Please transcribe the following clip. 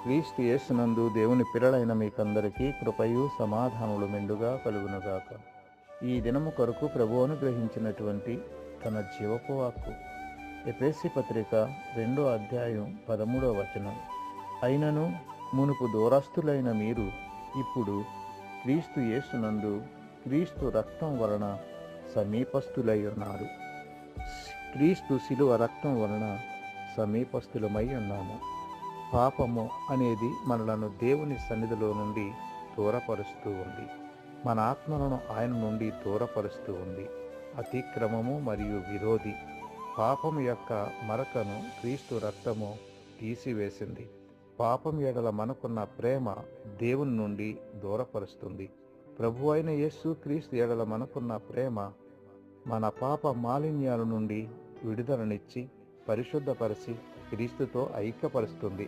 క్రీస్తు యేసునందు దేవుని పిల్లలైన మీకందరికీ కృపయు సమాధానములు మెండుగా కలుగునుగాక. ఈ దినము కొరకు ప్రభువు అనుగ్రహించినటువంటి తన జీవపు వాక్కు ఎఫెసీ పత్రిక 2వ అధ్యాయం 13వ వచనం. అయినను మునుపు దూరస్తులైన మీరు ఇప్పుడు క్రీస్తు యేసునందు క్రీస్తు రక్తం వలన సమీపస్థులై ఉన్నారు. క్రీస్తు శిలువ రక్తం వలన సమీపస్థులమై ఉన్నాము. పాపము అనేది మనలను దేవుని సన్నిధిలో నుండి దూరపరుస్తూ ఉంది. మన ఆత్మలను ఆయన నుండి దూరపరుస్తూ ఉంది. అతిక్రమము మరియు విరోధి పాపము యొక్క మరకను క్రీస్తు రక్తము తీసివేసింది. పాపం ఎడల మనకున్న ప్రేమ దేవుని నుండి దూరపరుస్తుంది. ప్రభు అయిన యేసు క్రీస్తు ఎడల మనకున్న ప్రేమ మన పాప మాలిన్యాల నుండి విడుదలనిచ్చి పరిశుద్ధపరిచి క్రీస్తుతో ఐక్యపరుస్తుంది.